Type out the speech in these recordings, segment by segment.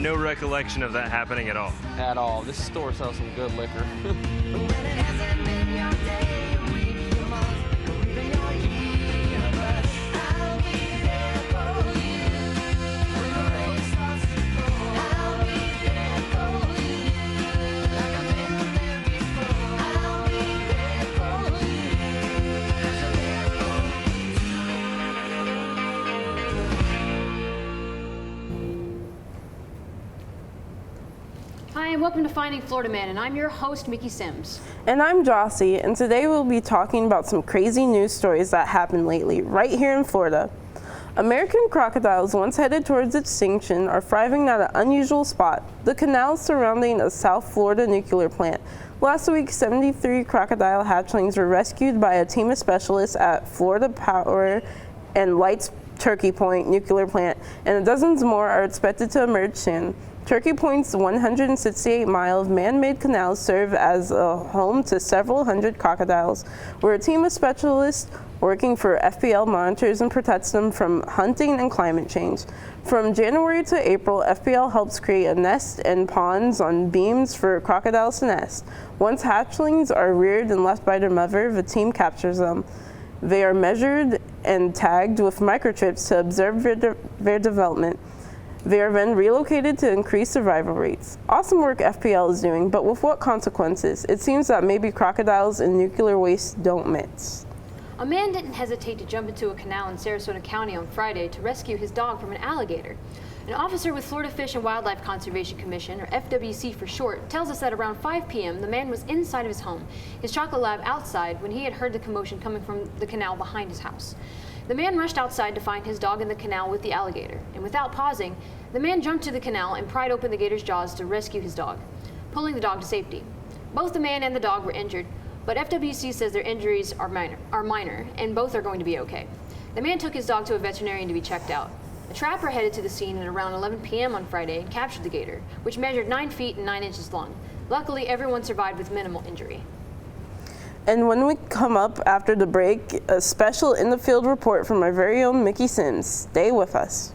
no recollection of that happening at all. At all. This store sells some good liquor. Hi, and welcome to Finding Florida Man, and I'm your host, Mickey Sims. And I'm Jossie, and today we'll be talking about some crazy news stories that happened lately, right here in Florida. American crocodiles, once headed towards extinction, are thriving at an unusual spot, the canal surrounding a South Florida nuclear plant. Last week, 73 crocodile hatchlings were rescued by a team of specialists at Florida Power and Light's Turkey Point nuclear plant, and dozens more are expected to emerge soon. Turkey Point's 168-mile man-made canals serve as a home to several hundred crocodiles, where a team of specialists working for FPL monitors and protects them from hunting and climate change. From January to April, FPL helps create a nest and ponds on beams for crocodiles to nest. Once hatchlings are reared and left by their mother, the team captures them. They are measured and tagged with microchips to observe their development. They are then relocated to increase survival rates. Awesome work FPL is doing, but with what consequences? It seems that maybe crocodiles and nuclear waste don't mix. A man didn't hesitate to jump into a canal in Sarasota County on Friday to rescue his dog from an alligator. An officer with Florida Fish and Wildlife Conservation Commission, or FWC for short, tells us that around 5 p.m. the man was inside of his home, his chocolate lab outside, when he had heard the commotion coming from the canal behind his house. The man rushed outside to find his dog in the canal with the alligator, and without pausing, the man jumped to the canal and pried open the gator's jaws to rescue his dog, pulling the dog to safety. Both the man and the dog were injured, but FWC says their injuries are minor, and both are going to be okay. The man took his dog to a veterinarian to be checked out. A trapper headed to the scene at around 11 p.m. on Friday and captured the gator, which measured 9 feet and 9 inches long. Luckily, everyone survived with minimal injury. And when we come up after the break, a special in-the-field report from our very own Mickey Sims. Stay with us.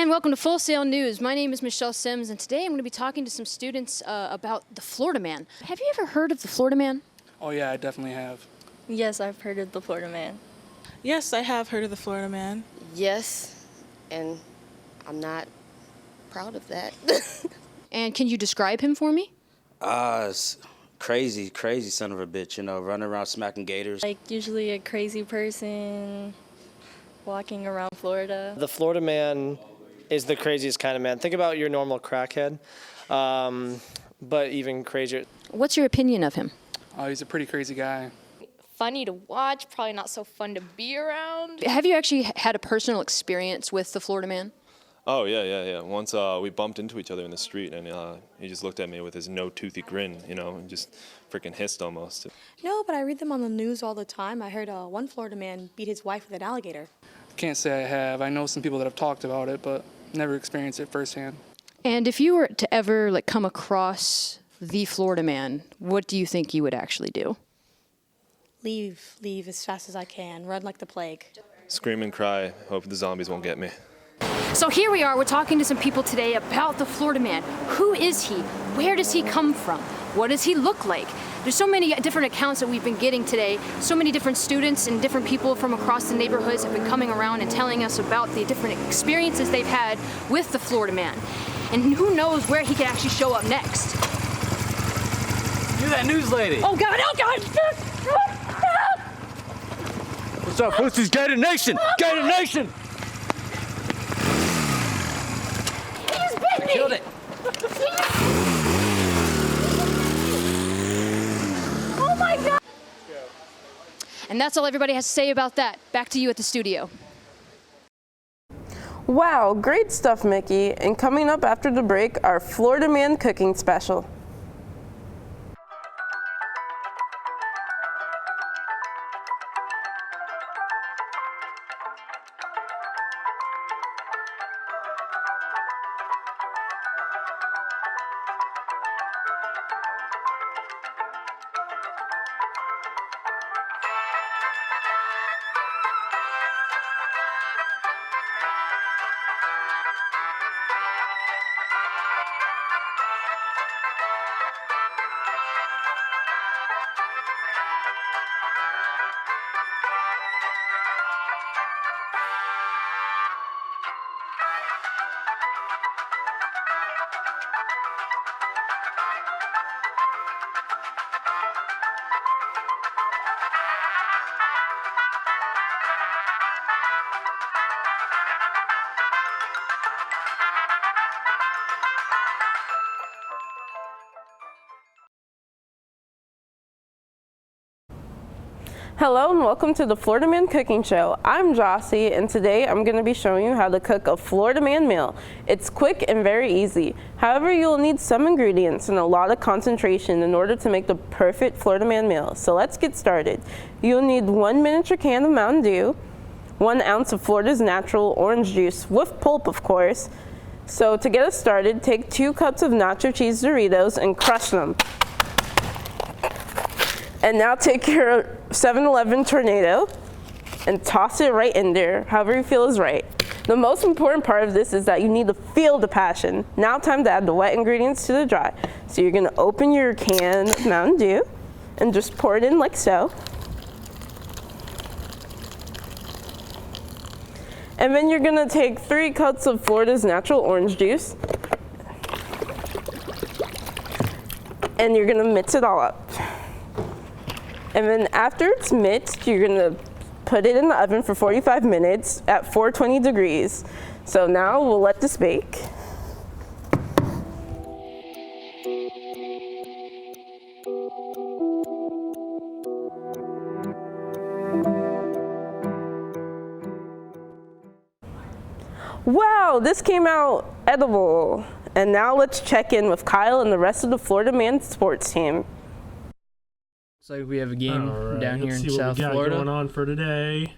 Welcome to Full Sail News. My name is Michelle Sims, and today I'm going to be talking to some students about the Florida Man. Have you ever heard of the Florida Man? Oh yeah, I definitely have. Yes, I've heard of the Florida Man. Yes, I have heard of the Florida Man. Yes, and I'm not proud of that. And can you describe him for me? Crazy son of a bitch, you know, running around smacking gators. Like usually a crazy person walking around Florida. The Florida Man is the craziest kind of man. Think about your normal crackhead, but even crazier. What's your opinion of him? He's a pretty crazy guy. Funny to watch, probably not so fun to be around. Have you actually had a personal experience with the Florida Man? Oh, yeah. Once we bumped into each other in the street, and he just looked at me with his no-toothy grin, you know, and just freaking hissed almost. No, but I read them on the news all the time. I heard one Florida man beat his wife with an alligator. Can't say I have. I know some people that have talked about it, but never experienced it firsthand. And if you were to ever come across the Florida Man, what do you think you would actually do? Leave as fast as I can. Run like the plague. Scream and cry. Hope the zombies won't get me. So here we are. We're talking to some people today about the Florida Man. Who is he? Where does he come from? What does he look like? There's so many different accounts that we've been getting today. So many different students and different people from across the neighborhoods have been coming around and telling us about the different experiences they've had with the Florida Man. And who knows where he could actually show up next. You're that news lady. Oh God, oh God! What's up, pussies? Gator Nation! Gator Nation! He just bit me! Killed it. Oh my God! And that's all everybody has to say about that. Back to you at the studio. Wow, great stuff, Mickey. And coming up after the break, our Florida Man cooking special. Hello and welcome to the Florida Man Cooking Show. I'm Jossie and today I'm going to be showing you how to cook a Florida Man meal. It's quick and very easy. However, you'll need some ingredients and a lot of concentration in order to make the perfect Florida Man meal. So let's get started. You'll need 1 miniature can of Mountain Dew, 1 ounce of Florida's natural orange juice with pulp, of course. So to get us started, take 2 cups of nacho cheese Doritos and crush them. And now take your 7-Eleven Tornado and toss it right in there, however you feel is right. The most important part of this is that you need to feel the passion. Now time to add the wet ingredients to the dry. So you're gonna open your can of Mountain Dew and just pour it in like so. And then you're gonna take 3 cups of Florida's natural orange juice and you're gonna mix it all up. And then after it's mixed, you're gonna put it in the oven for 45 minutes at 420 degrees. So now we'll let this bake. Wow, this came out edible. And now let's check in with Kyle and the rest of the Florida Man sports team. Looks like we have a game down here in South Florida. Let's see what we got going on for today.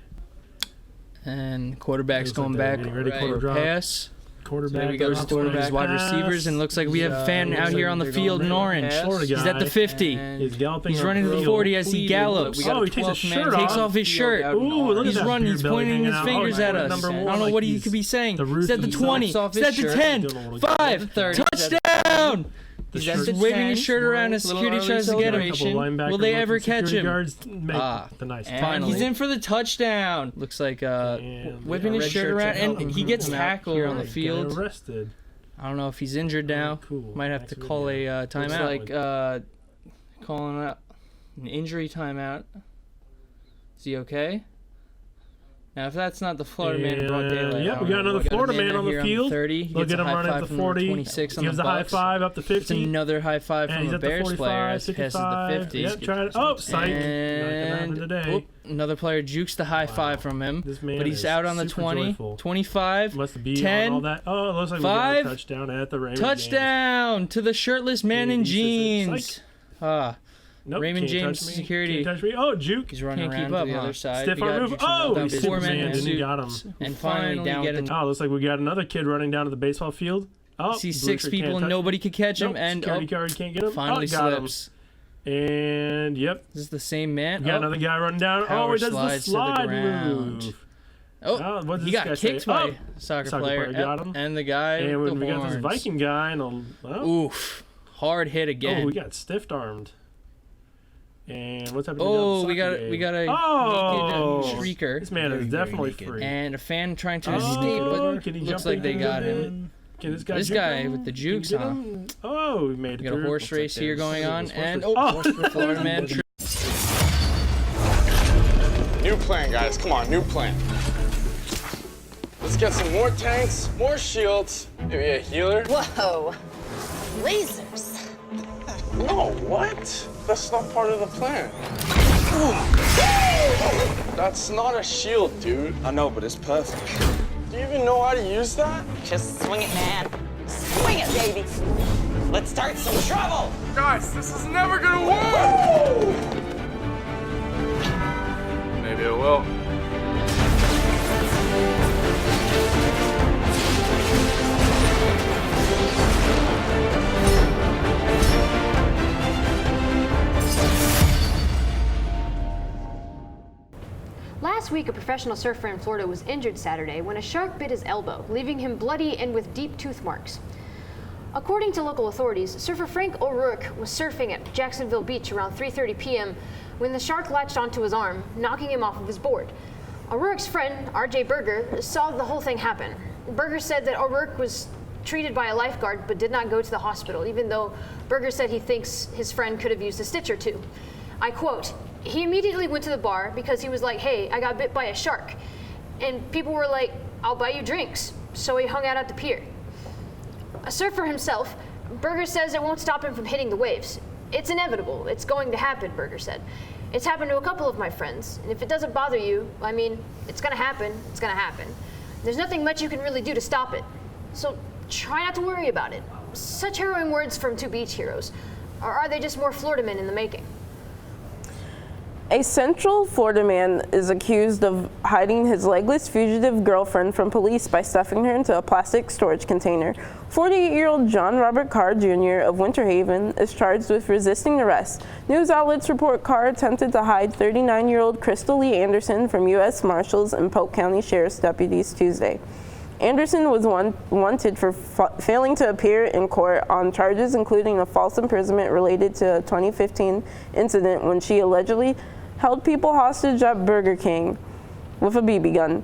And quarterback's going back for a pass. Quarterback. So we got his wide receivers, and looks like we have a fan out here on the field in orange. He's at the 50. He's galloping. He's running to the 40 as he gallops. Oh, he takes his shirt off. Takes off his shirt. Ooh, look at that. He's running. He's pointing his fingers at us. I don't know what he could be saying. He's at the 20. He's at the 10. 5. Touchdown! He's waving his shirt around as security tries to get him. Will they ever catch him? Finally. He's in for the touchdown. Looks like whipping his shirt around, and he gets tackled here on the field. Arrested. I don't know if he's injured now. Might have to call a timeout. Looks like calling out an injury timeout. Is he okay? Now, if that's not the Florida Man in broad daylight, yep, we got another Florida Man on the field. 30. Look at him running at the 40. 26 on gives the a high five up to 50. It's another high five from a Bears player as he passes the 50. Yep, try it. Oh, psych. And today. Another player jukes the high five from him, but he's out on the 20, joyful. 25, Must be 10, all that. Oh, it looks like 5, we got a touchdown at the Raymond touchdown to the shirtless man in jeans. Nope, Raymond James security. Can't touch me. Oh, juke. He's running around to the other side. Stiff arm move. Oh, Superman didn't got him. And finally get him. Oh, looks like we got another kid running down to the baseball field. Oh, see 6 people and nobody could catch him. And security guard can't get him. Finally slips. And yep. This is the same man. We got another guy running down. Oh, he does the slide move. Oh, what he got kicked by a soccer player. Got him. And the guy. And we got this Viking guy. Oof. Hard hit again. Oh, we got stiff armed. And what's happening? Oh, we got a naked shrieker. This man is definitely free. And a fan trying to escape, but looks like they got him. Can this guy with the jukes, huh? Oh, we made it. We got a horse race here going on, and Florida Man. New plan, guys. Come on, new plan. Let's get some more tanks, more shields, maybe a healer. Whoa, lasers. No, what? That's not part of the plan. That's not a shield, dude. I know, but it's perfect. Do you even know how to use that? Just swing it, man. Swing it, baby. Let's start some trouble. Guys, this is never gonna work! Maybe it will. Last week, a professional surfer in Florida was injured Saturday when a shark bit his elbow, leaving him bloody and with deep tooth marks. According to local authorities, surfer Frank O'Rourke was surfing at Jacksonville Beach around 3:30 p.m. when the shark latched onto his arm, knocking him off of his board. O'Rourke's friend, R.J. Berger, saw the whole thing happen. Berger said that O'Rourke was treated by a lifeguard but did not go to the hospital, even though Berger said he thinks his friend could have used a stitch or two. I quote, "He immediately went to the bar because he was like, hey, I got bit by a shark. And people were like, I'll buy you drinks. So he hung out at the pier." A surfer himself, Berger says it won't stop him from hitting the waves. It's inevitable. It's going to happen, Berger said. It's happened to a couple of my friends. And if it doesn't bother you, I mean, it's going to happen. It's going to happen. There's nothing much you can really do to stop it. So try not to worry about it. Such harrowing words from two beach heroes. Or are they just more Florida men in the making? A Central Florida man is accused of hiding his legless fugitive girlfriend from police by stuffing her into a plastic storage container. 48-year-old John Robert Carr Jr. of Winter Haven is charged with resisting arrest. News outlets report Carr attempted to hide 39-year-old Crystal Lee Anderson from U.S. Marshals and Polk County Sheriff's deputies Tuesday. Anderson was wanted for failing to appear in court on charges including a false imprisonment related to a 2015 incident when she allegedly held people hostage at Burger King with a BB gun.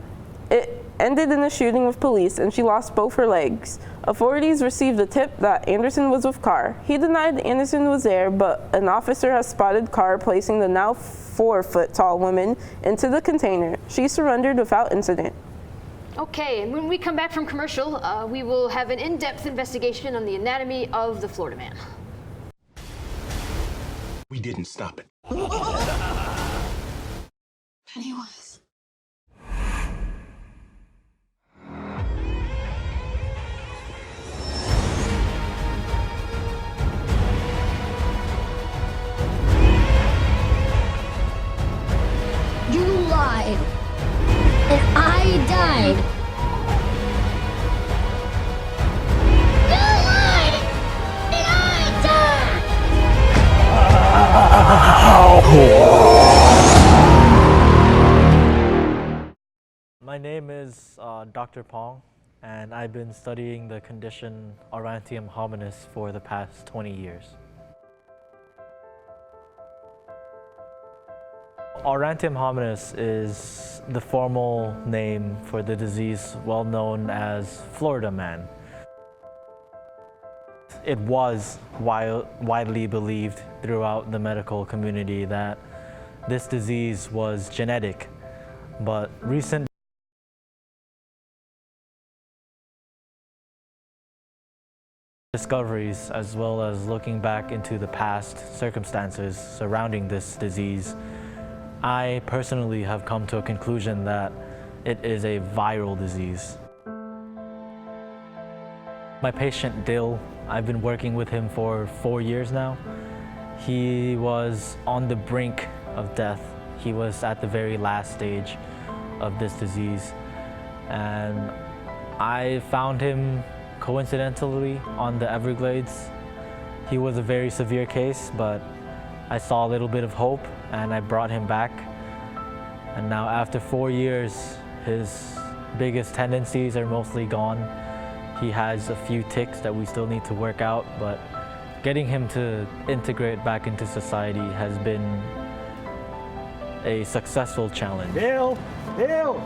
It ended in a shooting with police and she lost both her legs. Authorities received a tip that Anderson was with Carr. He denied Anderson was there, but an officer has spotted Carr placing the now 4-foot-tall woman into the container. She surrendered without incident. Okay, and when we come back from commercial, we will have an in-depth investigation on the anatomy of the Florida man. We didn't stop it. Pennywise. You lied. And I died. You lied! And I died! My name is Dr. Pong, and I've been studying the condition Aurantium hominis for the past 20 years. Aurantium hominis is the formal name for the disease well known as Florida man. It was widely believed throughout the medical community that this disease was genetic, but recent discoveries, as well as looking back into the past circumstances surrounding this disease, I personally have come to a conclusion that it is a viral disease. My patient Dill, I've been working with him for 4 years now. He was on the brink of death. He was at the very last stage of this disease. And I found him coincidentally on the Everglades. He was a very severe case, but I saw a little bit of hope and I brought him back. And now after 4 years, his biggest tendencies are mostly gone. He has a few tics that we still need to work out, but getting him to integrate back into society has been a successful challenge. Bill! Bill!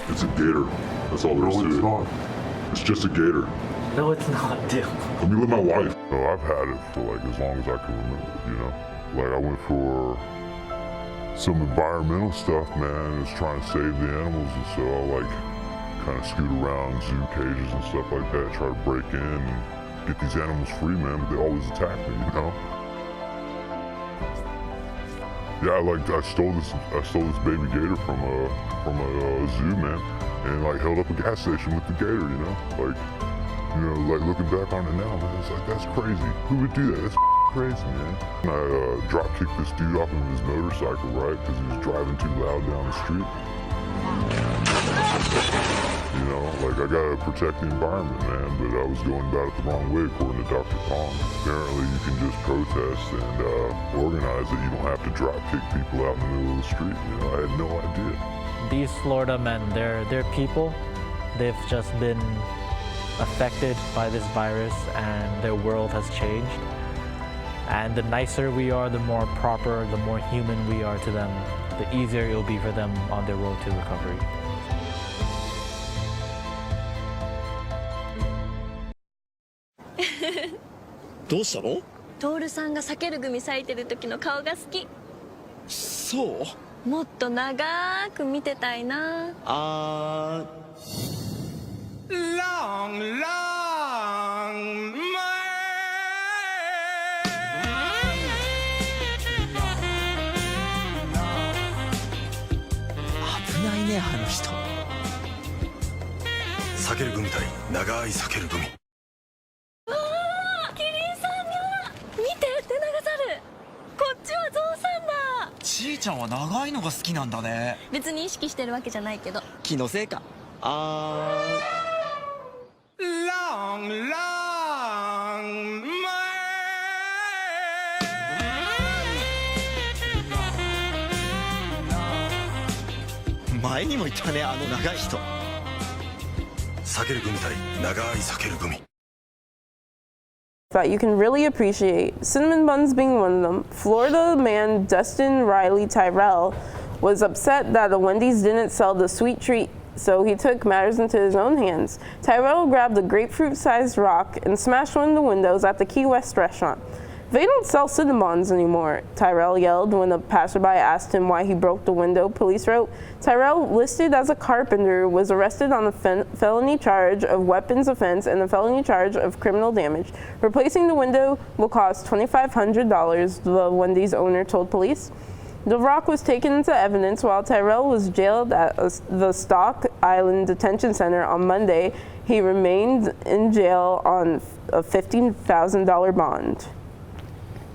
It's a gator. That's all there is to it. No, it's not. It's just a gator. No, it's not, Dill. Let me live my life. No, I've had it for like as long as I can remember, you know? Like I went for some environmental stuff, man. It's trying to save the animals, and so I like kind of scoot around zoo cages and stuff like that, try to break in and get these animals free, man, but they always attack me, you know? Yeah, like I stole this baby gator from a zoo, man, and like held up a gas station with the gator, you know, like looking back on it now, man, it's like that's crazy. Who would do that? That's crazy, man. And I drop kicked this dude off of his motorcycle, right, because he was driving too loud down the street. You know, like I gotta protect the environment, man, but I was going about it the wrong way according to Dr. Pong. Apparently you can just protest and organize it. You don't have to drop kick people out in the middle of the street. You know, I had no idea. These Florida men, they're people. They've just been affected by this virus and their world has changed. And the nicer we are, the more proper, the more human we are to them, the easier it'll be for them on their road to recovery.どうしたの？トールさんが避ける組咲いてる時の顔が好き。そう？もっと長く見てたいな。Long, long,危ないね、あの人。避ける組対長い避ける組。キリンさんが見てテナガザル。こっちはゾウさんだ。ちーちゃんは長いのが好きなんだね。別に意識してるわけじゃないけど。気のせいか。long, long,前にもいたね、あの長い人。避ける組対長い避ける組。That you can really appreciate, cinnamon buns being one of them. Florida man Dustin Riley Tyrell was upset that the Wendy's didn't sell the sweet treat, so he took matters into his own hands. Tyrell grabbed a grapefruit-sized rock and smashed one of the windows at the Key West restaurant. They don't sell cinnamon buns anymore, Tyrell yelled when a passerby asked him why he broke the window, police wrote. Tyrell, listed as a carpenter, was arrested on a felony charge of weapons offense and a felony charge of criminal damage. Replacing the window will cost $2,500, the Wendy's owner told police. The rock was taken into evidence while Tyrell was jailed at the Stock Island Detention Center on Monday. He remained in jail on a $15,000 bond.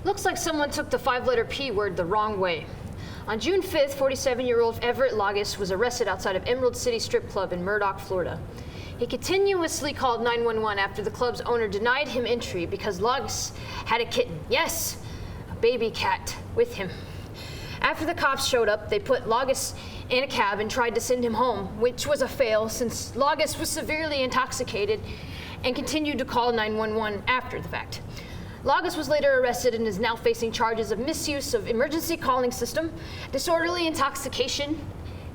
Looks like someone took the 5-letter P word the wrong way. On June 5th, 47-year-old Everett Logis was arrested outside of Emerald City Strip Club in Murdoch, Florida. He continuously called 911 after the club's owner denied him entry because Logis had a kitten. Yes, a baby cat with him. After the cops showed up, they put Logis in a cab and tried to send him home, which was a fail since Logis was severely intoxicated and continued to call 911 after the fact. Logis was later arrested and is now facing charges of misuse of emergency calling system, disorderly intoxication,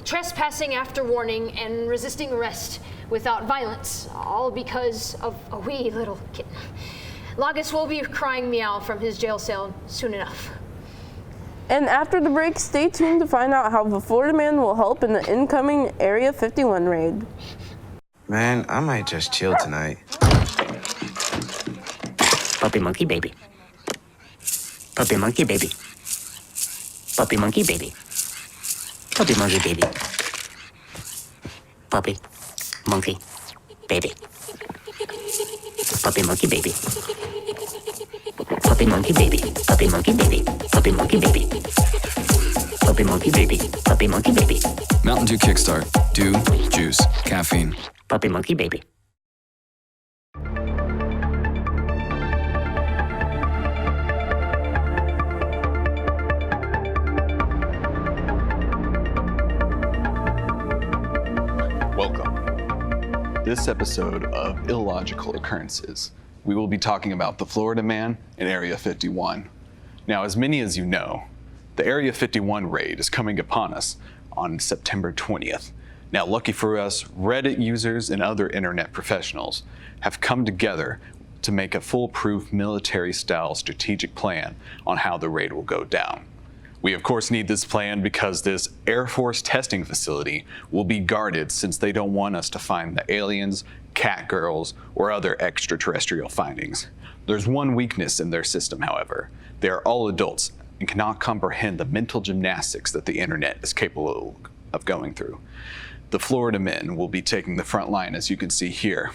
trespassing after warning, and resisting arrest without violence, all because of a wee little kitten. Logis will be crying meow from his jail cell soon enough. And after the break, stay tuned to find out how the Florida man will help in the incoming Area 51 raid. Man, I might just chill tonight. Puppy monkey baby. Puppy monkey baby. Puppy monkey baby. Puppy monkey baby. Puppy monkey baby. Puppy monkey baby. Puppy monkey baby. Puppy monkey baby. Puppy monkey baby. Puppy monkey baby. Puppy monkey baby. Mountain Dew Kickstart. Dew, juice, caffeine. Puppy monkey baby. Welcome. This episode of Illogical Occurrences, we will be talking about the Florida man and Area 51. Now, as many as you know, the Area 51 raid is coming upon us on September 20th. Now, lucky for us, Reddit users and other internet professionals have come together to make a foolproof military-style strategic plan on how the raid will go down. We of course need this plan because this Air Force testing facility will be guarded since they don't want us to find the aliens, cat girls, or other extraterrestrial findings. There's one weakness in their system, however. They are all adults and cannot comprehend the mental gymnastics that the internet is capable of going through. The Florida men will be taking the front line, as you can see here.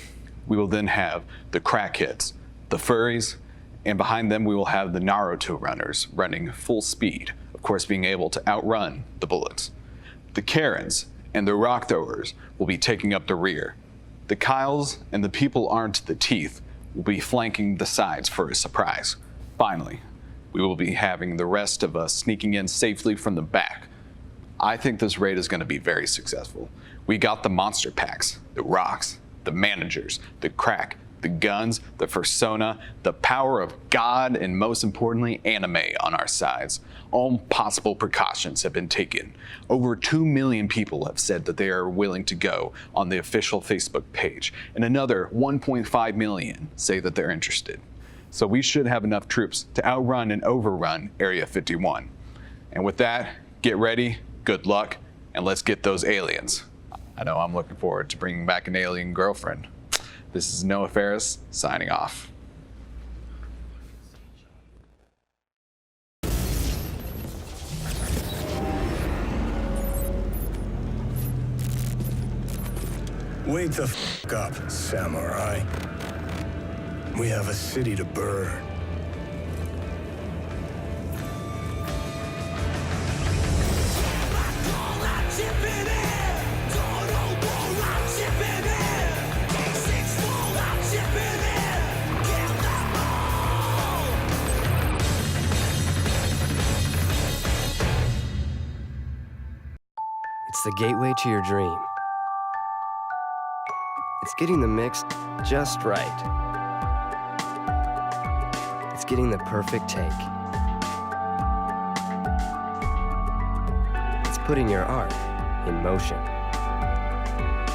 We will then have the crackheads, the furries, and behind them we will have the Naruto runners running full speed, of course being able to outrun the bullets. The Karens and the rock throwers will be taking up the rear. The Kyles and the people armed to the teeth will be flanking the sides for a surprise. Finally, we will be having the rest of us sneaking in safely from the back. I think this raid is going to be very successful. We got the monster packs, the rocks, the managers, the crack, the guns, the persona, the power of God, and most importantly, anime on our sides. All possible precautions have been taken. Over 2 million people have said that they are willing to go on the official Facebook page, and another 1.5 million say that they're interested. So we should have enough troops to outrun and overrun Area 51. And with that, get ready, good luck, and let's get those aliens. I know I'm looking forward to bringing back an alien girlfriend. This is Noah Ferris, signing off. Wake the f up, samurai. We have a city to burn. It's the gateway to your dream. It's getting the mix just right. It's getting the perfect take. It's putting your art in motion.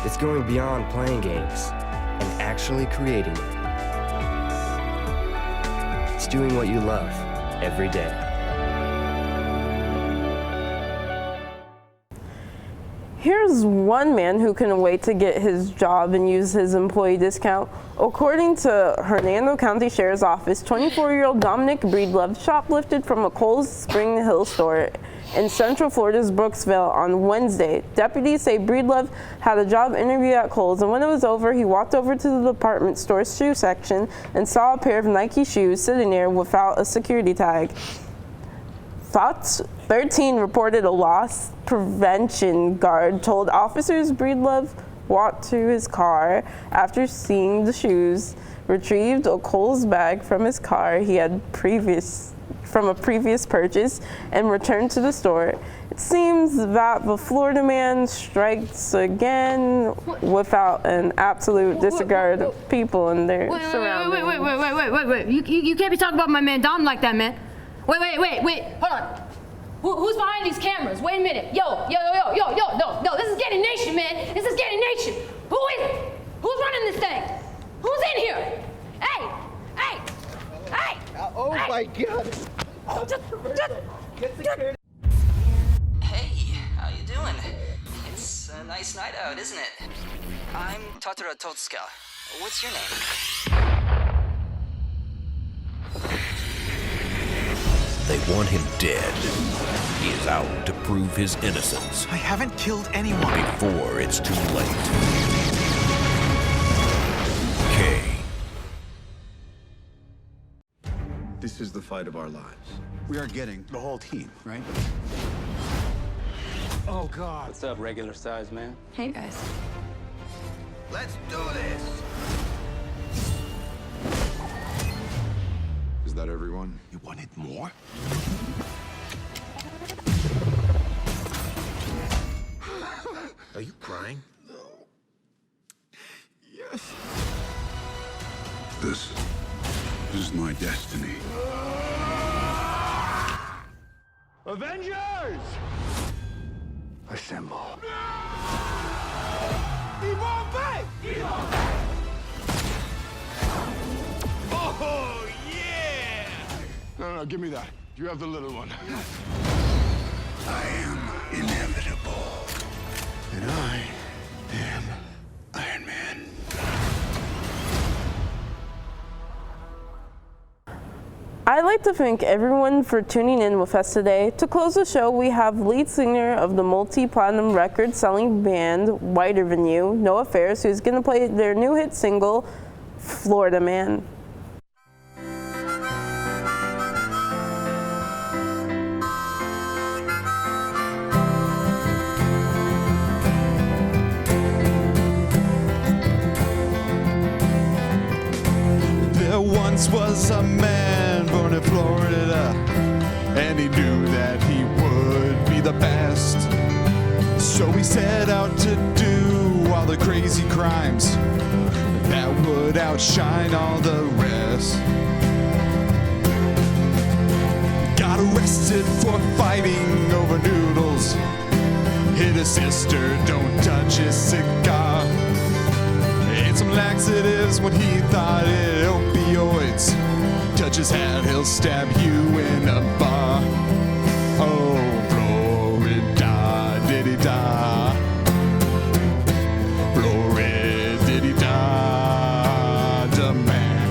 It's going beyond playing games and actually creating it. It's doing what you love every day. Here's one man who couldn't wait to get his job and use his employee discount. According to Hernando County Sheriff's Office, 24-year-old Dominic Breedlove shoplifted from a Kohl's Spring Hill store in Central Florida's Brooksville on Wednesday. Deputies say Breedlove had a job interview at Kohl's, and when it was over, he walked over to the department store's shoe section and saw a pair of Nike shoes sitting there without a security tag. Fox 13 reported a loss prevention guard told officers Breedlove walked to his car after seeing the shoes, retrieved a Kohl's bag from his car he had from a previous purchase, and returned to the store. It seems that the Florida man strikes again without an absolute disregard of people and their surroundings. Wait. You can't be talking about my man Dom like that, man. Wait, hold on. Who's behind these cameras? Wait a minute. Yo, no, this is Getting Nation, man. This is Getting Nation. Who is it? Who's running this thing? Who's in here? Hey! Oh my God. Hey, how you doing? It's a nice night out, isn't it? I'm Totoro Totsuka. What's your name? They want him dead. He is out to prove his innocence. I haven't killed anyone. Before it's too late. K. This is the fight of our lives. We are getting the whole team, right? Oh, God. What's up, regular size man? Hey, guys. Let's do this. Is that everyone? You wanted more? Are you crying? No. Yes. This is my destiny. Avengers! Assemble. Oh, yeah! No, give me that. You have the little one. I am inevitable. And I am Iron Man. I'd like to thank everyone for tuning in with us today. To close the show, we have lead singer of the multi-platinum record-selling band Whiter Than You, Noah Faris, who's going to play their new hit single, Florida Man. There once was a man born in Florida, and he knew that he would be the best. So he set out to do all the crazy crimes that would outshine all the rest. Got arrested for fighting over noodles, hit his sister, don't touch his cigar. Ate some laxatives when he thought it opioids. Touch his hat, he'll stab you in a bar. Oh, Florida, diddy-da. Florida, diddy-da, the man.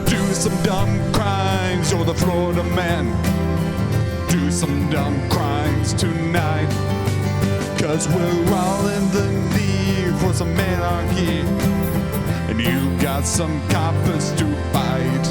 Do some dumb crimes, you're the Florida man. Do some dumb crimes tonight. 'Cause we're all in the need for some anarchy, and you got some coppers to fight.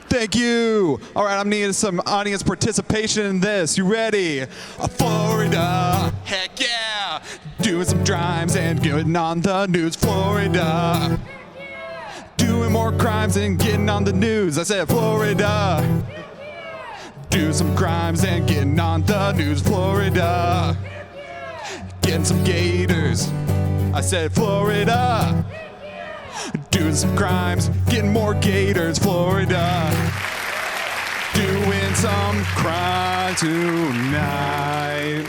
Thank you. All right, I'm needing some audience participation in this. You ready? Florida, heck yeah. Doing some crimes and getting on the news. Florida. Doing more crimes and getting on the news. I said Florida. Do some crimes and getting on the news. Florida. Getting some gators. I said Florida. Doing some crimes, getting more gators, Florida. Doing some crime tonight.